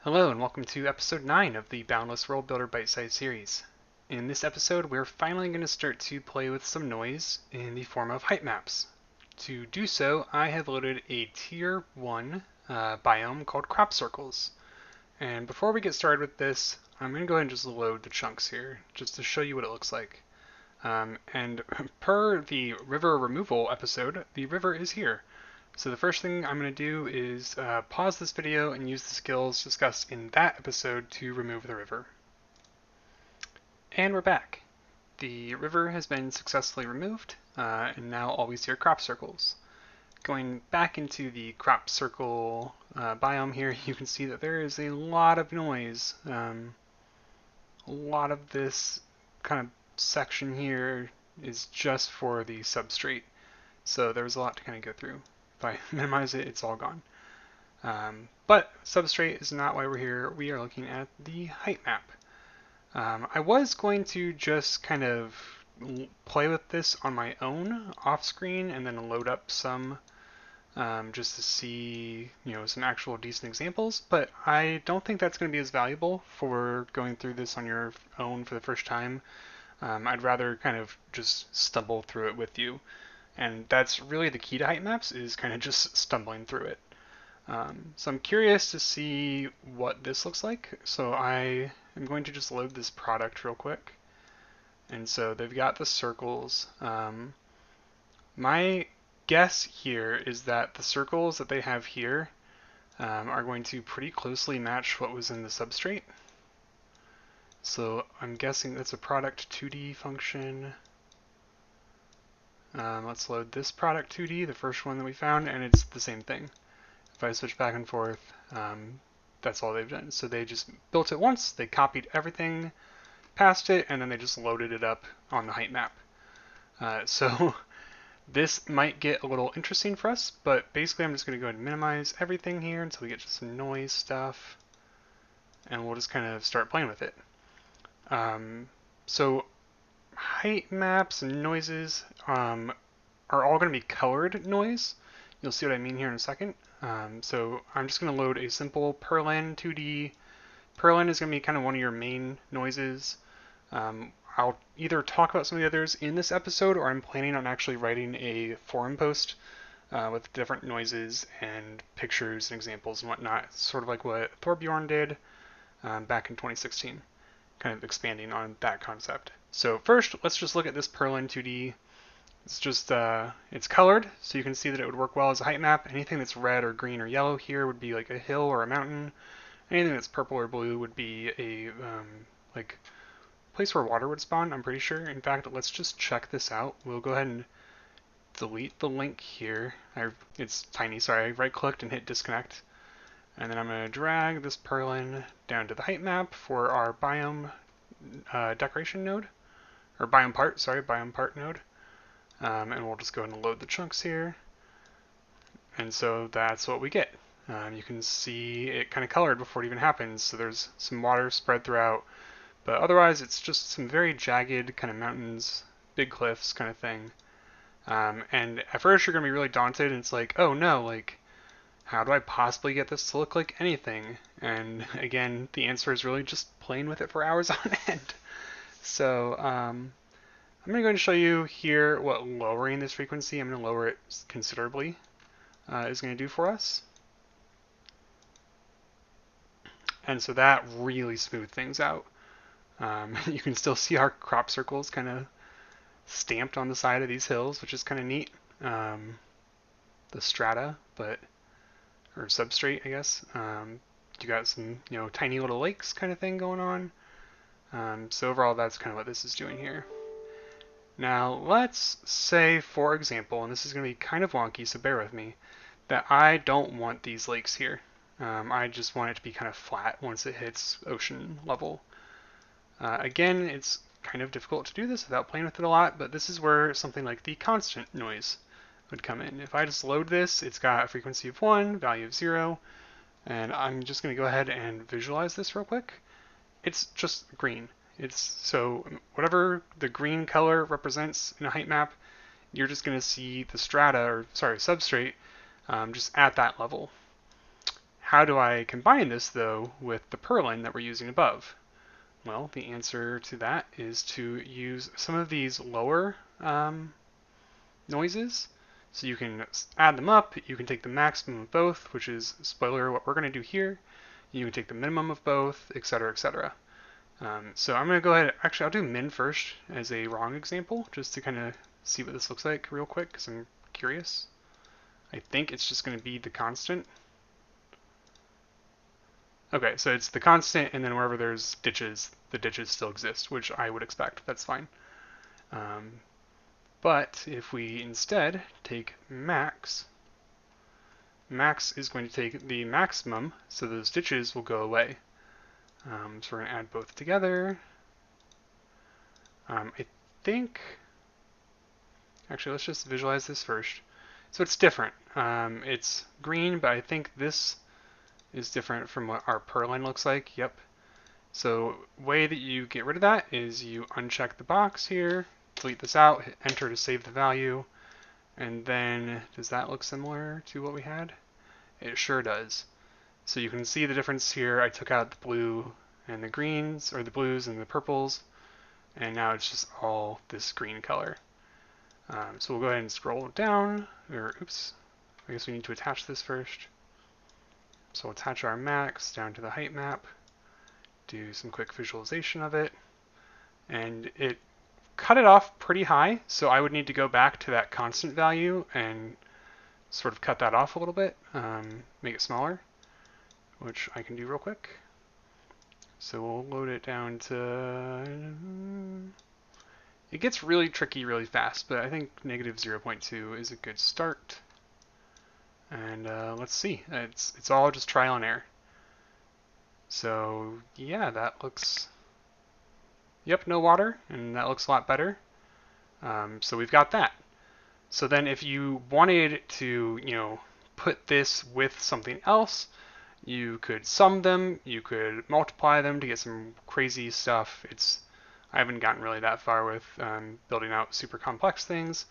Hello and welcome to episode 9 of the Boundless World Builder Bite-sized series. In this episode, we're finally going to start to play with some noise in the form of heightmaps. To do so, I have loaded a tier 1 biome called crop circles. And before we get started with this, I'm going to go ahead and just load the chunks here, just to show you what it looks like. And per the river removal episode, the river is here. So the first thing I'm going to do is pause this video and use the skills discussed in that episode to remove the river. And we're back. The river has been successfully removed, and now all we see are crop circles. Going back into the crop circle biome here, you can see that there is a lot of noise. A lot of this kind of section here is just for the substrate, so there's a lot to kind of go through. If I minimize it, it's all gone. But substrate is not why we're here. We are looking at the height map. I was going to just kind of play with this on my own off screen and then load up some just to see, some actual decent examples, but I don't think that's going to be as valuable for going through this on your own for the first time. I'd rather kind of just stumble through it with you. And that's really the key to heightmaps, is kind of just stumbling through it. So I'm curious to see what this looks like. So I am going to just load this product real quick. And so they've got the circles. My guess here is that the circles that they have here are going to pretty closely match what was in the substrate. So I'm guessing that's a product 2D function. Let's load this product 2D, the first one that we found, and it's the same thing. If I switch back and forth, that's all they've done. So they just built it once, they copied everything past it, and then they just loaded it up on the height map. So this might get a little interesting for us, but basically I'm just going to go ahead and minimize everything here until we get to some noise stuff, and we'll just kind of start playing with it. So height maps and noises are all going to be colored noise. You'll see what I mean here in a second. So I'm just going to load a simple Perlin 2D. Perlin is going to be kind of one of your main noises. I'll either talk about some of the others in this episode, or I'm planning on actually writing a forum post with different noises and pictures and examples and whatnot, sort of like what Thorbjorn did back in 2016, kind of expanding on that concept. So first, let's just look at this Perlin 2D. It's just, it's colored, so you can see that it would work well as a height map. Anything that's red or green or yellow here would be like a hill or a mountain. Anything that's purple or blue would be a, like, place where water would spawn, I'm pretty sure. In fact, let's just check this out. We'll go ahead and delete the link here. It's tiny, sorry. I right-clicked and hit disconnect. And then I'm going to drag this Perlin down to the height map for our biome decoration node. Or biome part node. And we'll just go ahead and load the chunks here. And so that's what we get. You can see it kind of colored before it even happens. So there's some water spread throughout. But otherwise, it's just some very jagged kind of mountains, big cliffs kind of thing. And at first, you're going to be really daunted. And it's like, oh no, like, how do I possibly get this to look like anything? And again, the answer is really just playing with it for hours on end. So I'm going to go ahead and show you here what lowering this frequency, I'm going to lower it considerably, is going to do for us. And so that really smoothed things out. You can still see our crop circles kind of stamped on the side of these hills, which is kind of neat. The strata, or substrate, I guess. You got some, tiny little lakes kind of thing going on. So overall, that's kind of what this is doing here. Now, let's say, for example, and this is going to be kind of wonky, so bear with me, that I don't want these lakes here. I just want it to be kind of flat once it hits ocean level. Again, it's kind of difficult to do this without playing with it a lot, but this is where something like the constant noise would come in. If I just load this, it's got a frequency of 1, value of 0, and I'm just going to go ahead and visualize this real quick. It's just green. So whatever the green color represents in a height map, you're just going to see the strata, substrate, just at that level. how do I combine this though with the purlin that we're using above? Well, the answer to that is to use some of these lower noises. So you can add them up, you can take the maximum of both, which is, spoiler, what we're going to do here. You can take the minimum of both, etc., etc. So I'm going to go ahead, actually I'll do min first as a wrong example, just to kind of see what this looks like real quick, because I'm curious. I think it's just going to be the constant. Okay, so it's the constant, and then wherever there's ditches, the ditches still exist, which I would expect. That's fine. But if we instead take max, max is going to take the maximum, so those ditches will go away. So we're going to add both together. I think, actually let's just visualize this first. So it's different. It's green, but I think this is different from what our purlin looks like. Yep. So way that you get rid of that is you uncheck the box here, delete this out, hit enter to save the value, and then does that look similar to what we had? It sure does. So you can see the difference here. I took out the blue and the greens, or the blues and the purples, and now it's just all this green color. So we'll go ahead and scroll down, or oops, I guess we need to attach this first. So we'll attach our max down to the height map, do some quick visualization of it, and it cut it off pretty high, so I would need to go back to that constant value and sort of cut that off a little bit, make it smaller, which I can do real quick. So we'll load it down to, it gets really tricky really fast, but I think negative 0.2 is a good start. And let's see, it's all just trial and error. So yeah, that looks, yep, no water, and that looks a lot better. So we've got that. So then if you wanted to, put this with something else, you could sum them, you could multiply them to get some crazy stuff. I haven't gotten really that far with building out super complex things,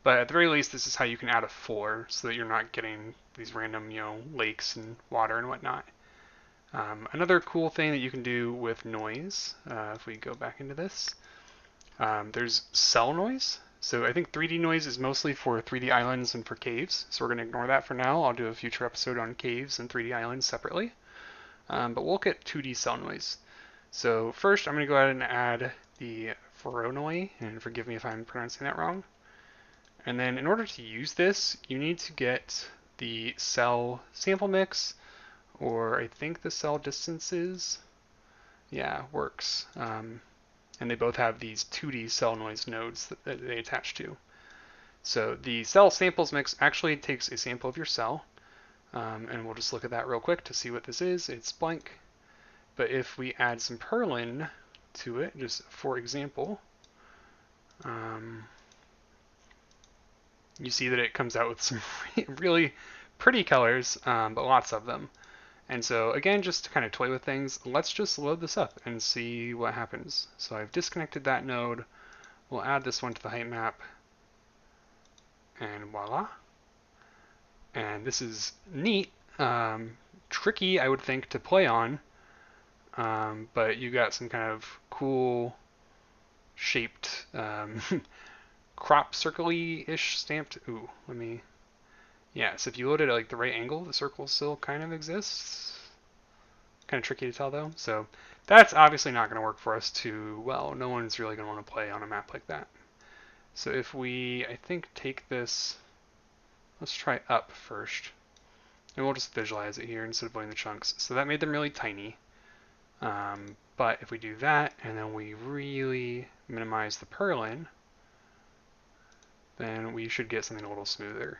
but at the very least, this is how you can add a 4 so that you're not getting these random, lakes and water and whatnot. Another cool thing that you can do with noise, if we go back into this, there's cell noise. So I think 3D noise is mostly for 3D islands and for caves, so we're going to ignore that for now. I'll do a future episode on caves and 3D islands separately. But we'll look at 2D cell noise. So first I'm going to go ahead and add the Voronoi, and forgive me if I'm pronouncing that wrong. And then in order to use this, you need to get the cell sample mix, or I think the cell distances, yeah, works. And they both have these 2D cell noise nodes that they attach to. So the cell samples mix actually takes a sample of your cell, and we'll just look at that real quick to see what this is. It's blank. But if we add some purlin to it, just for example, you see that it comes out with some really pretty colors, but lots of them. And so again, just to kind of toy with things, let's just load this up and see what happens. So I've disconnected that node. We'll add this one to the height map, and voila. And this is neat, tricky, I would think, to play on, but you got some kind of cool shaped crop circle-y-ish stamped. Ooh, yeah, so if you load it at like the right angle, the circle still kind of exists. Kind of tricky to tell though. So that's obviously not going to work for us too well. No one's really going to want to play on a map like that. So if we, I think, take this, let's try up first. And we'll just visualize it here instead of putting the chunks. So that made them really tiny. But if we do that, and then we really minimize the purlin, then we should get something a little smoother.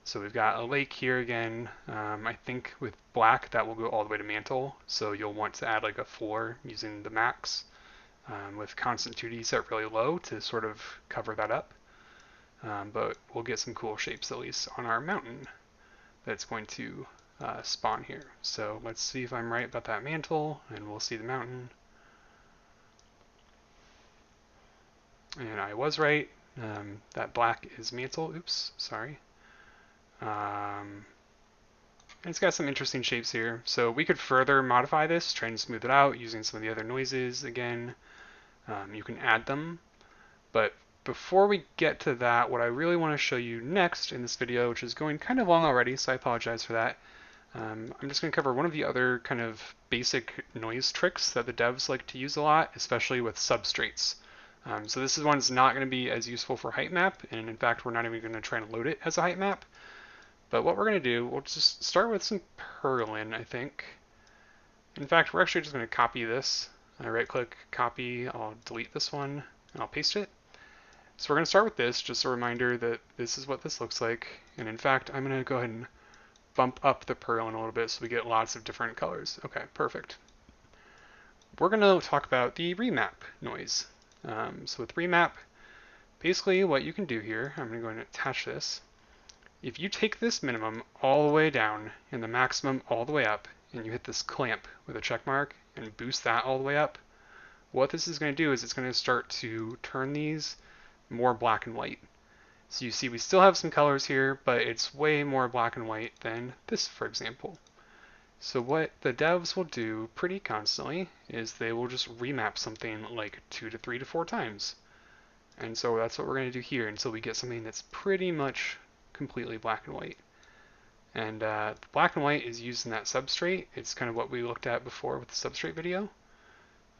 So we've got a lake here again. I think with black that will go all the way to mantle, so you'll want to add like a 4 using the max, with constant 2D set really low to sort of cover that up. But we'll get some cool shapes at least on our mountain that's going to spawn here. So let's see if I'm right about that mantle, and we'll see the mountain. And I was right. That black is mantle. Oops, sorry. And it's got some interesting shapes here. So we could further modify this, try and smooth it out using some of the other noises again. You can add them. But before we get to that, what I really want to show you next in this video, which is going kind of long already, so I apologize for that. I'm just going to cover one of the other kind of basic noise tricks that the devs like to use a lot, especially with substrates. So this is one that's not going to be as useful for heightmap, and in fact we're not even going to try and load it as a heightmap. But what we're going to do, we'll just start with some purlin, I think. In fact, we're actually just going to copy this. I right click, copy, I'll delete this one, and I'll paste it. So we're going to start with this, just a reminder that this is what this looks like. And in fact, I'm going to go ahead and bump up the purlin a little bit so we get lots of different colors. Okay, perfect. We're going to talk about the remap noise. So with remap, basically what you can do here, I'm going to go ahead and attach this. If you take this minimum all the way down and the maximum all the way up, and you hit this clamp with a check mark and boost that all the way up, what this is going to do is it's going to start to turn these more black and white. So you see we still have some colors here, but it's way more black and white than this, for example. So what the devs will do pretty constantly is they will just remap something like 2 to 3 to 4 times. And so that's what we're going to do here until we get something that's pretty much completely black and white. And black and white is used in that substrate. It's kind of what we looked at before with the substrate video.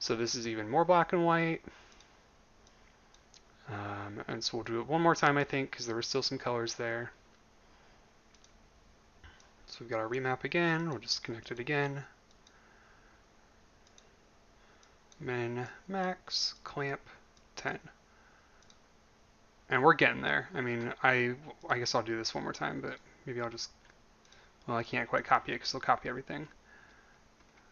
So this is even more black and white. And so we'll do it one more time, I think, because there were still some colors there. So we've got our remap again. We'll just connect it again. Min, max, clamp, 10. And we're getting there. I mean, I guess I'll do this one more time, but maybe I'll just, well, I can't quite copy it because it'll copy everything.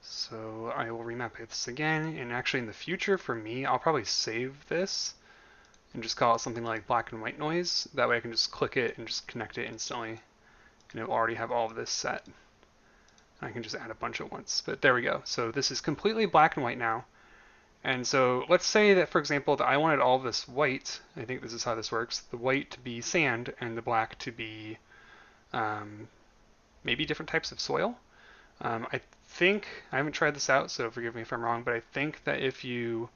So I will remap this again, and actually in the future for me, I'll probably save this and just call it something like black and white noise. That way I can just click it and just connect it instantly. And it will already have all of this set. I can just add a bunch at once. But there we go. So this is completely black and white now. And so let's say that, for example, that I wanted all of this white. I think this is how this works. The white to be sand and the black to be maybe different types of soil. I think, I haven't tried this out, so forgive me if I'm wrong, but I think that if you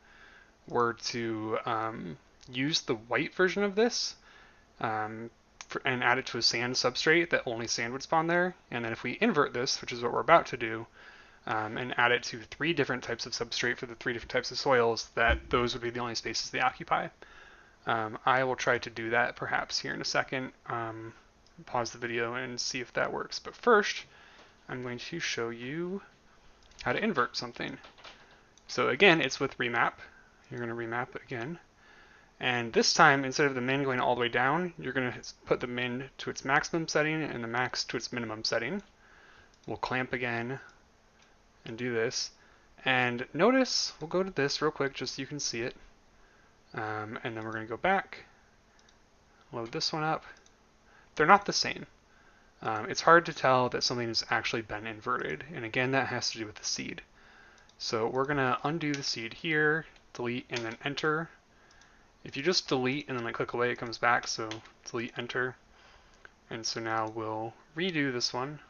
were to use the white version of this and add it to a sand substrate, that only sand would spawn there. And then if we invert this, which is what we're about to do, and add it to 3 different types of substrate for the 3 different types of soils, that those would be the only spaces they occupy. I will try to do that perhaps here in a second. Pause the video and see if that works. But first, I'm going to show you how to invert something. So again, it's with remap. You're going to remap again. And this time, instead of the min going all the way down, you're going to put the min to its maximum setting and the max to its minimum setting. We'll clamp again and do this. And notice, we'll go to this real quick just so you can see it. And then we're going to go back, load this one up. They're not the same. It's hard to tell that something has actually been inverted. And again, that has to do with the seed. So we're going to undo the seed here, delete, and then enter. If you just delete and then like click away, it comes back, so delete, enter. And so now we'll redo this one,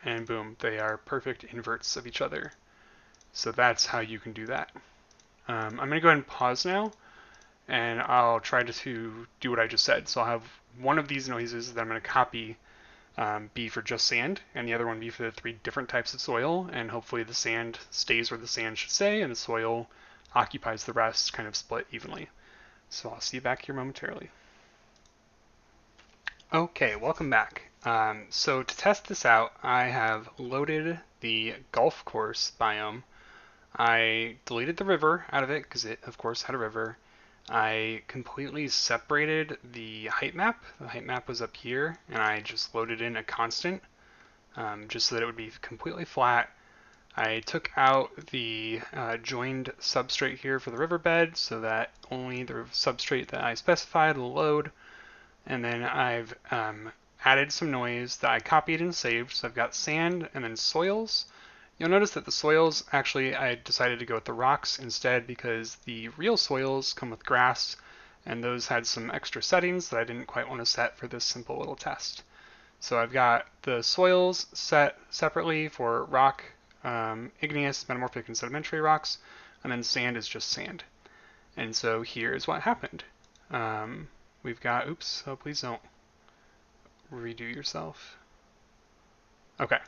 and boom, they are perfect inverts of each other. So that's how you can do that. I'm going to go ahead and pause now, and I'll try to do what I just said. So I'll have one of these noises that I'm going to copy be for just sand, and the other one be for the 3 different types of soil, and hopefully the sand stays where the sand should stay, and the soil occupies the rest, kind of split evenly. So I'll see you back here momentarily. Okay, welcome back. So to test this out, I have loaded the golf course biome. I deleted the river out of it, because it, of course, had a river. I completely separated the height map. The height map was up here, and I just loaded in a constant just so that it would be completely flat. I took out the joined substrate here for the riverbed so that only the substrate that I specified will load. And then I've added some noise that I copied and saved. So I've got sand and then soils. You'll notice that the soils, actually, I decided to go with the rocks instead because the real soils come with grass and those had some extra settings that I didn't quite want to set for this simple little test. So I've got the soils set separately for rock, igneous, metamorphic, and sedimentary rocks, and then sand is just sand. And so here's what happened. We've got, oops, oh please don't redo yourself. Okay,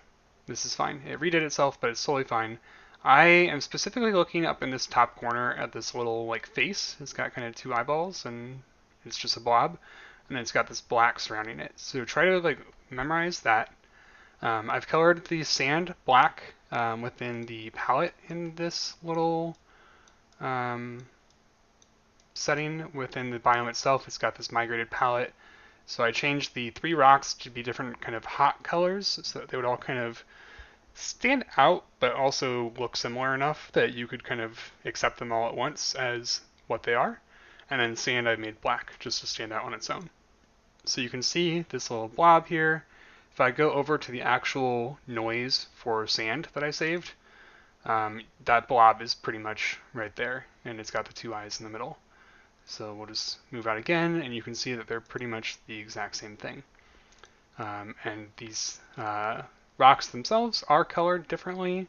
this is fine. It redid itself, but it's totally fine. I am specifically looking up in this top corner at this little like face. It's got kind of two eyeballs and it's just a blob. And then it's got this black surrounding it. So try to like memorize that. I've colored the sand black within the palette in this little setting within the biome itself. It's got this migrated palette. So I changed the 3 rocks to be different kind of hot colors so that they would all kind of stand out, but also look similar enough that you could kind of accept them all at once as what they are. And then sand I made black just to stand out on its own. So you can see this little blob here. If I go over to the actual noise for sand that I saved, that blob is pretty much right there, and it's got the 2 eyes in the middle. So we'll just move out again, and you can see that they're pretty much the exact same thing. And these rocks themselves are colored differently.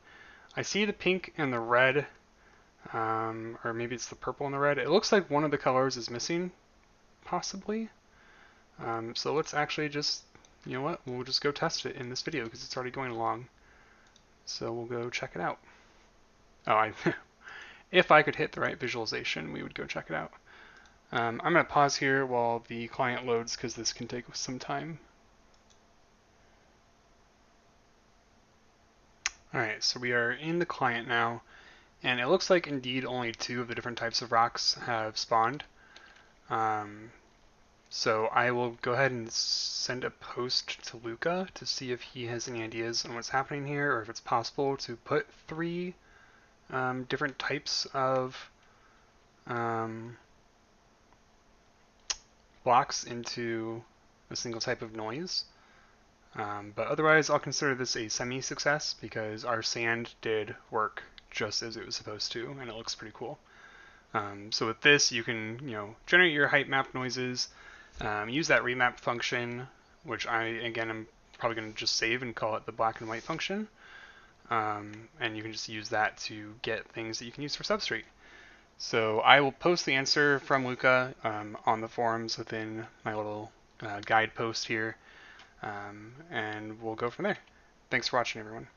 I see the pink and the red, or maybe it's the purple and the red. It looks like one of the colors is missing, possibly. So let's actually just, you know what, we'll just go test it in this video because it's already going along. So we'll go check it out. Oh, if I could hit the right visualization, we would go check it out. I'm going to pause here while the client loads because this can take some time. Alright, so we are in the client now, and it looks like indeed only 2 of the different types of rocks have spawned. So I will go ahead and send a post to Luca to see if he has any ideas on what's happening here, or if it's possible to put 3 different types of blocks into a single type of noise. But otherwise, I'll consider this a semi-success because our sand did work just as it was supposed to, and it looks pretty cool. So with this, you can generate your height map noises, use that remap function, which again am probably going to just save and call it the black and white function, and you can just use that to get things that you can use for Substrate. So I will post the answer from Luca on the forums within my little guide post here. And we'll go from there. Thanks for watching, everyone.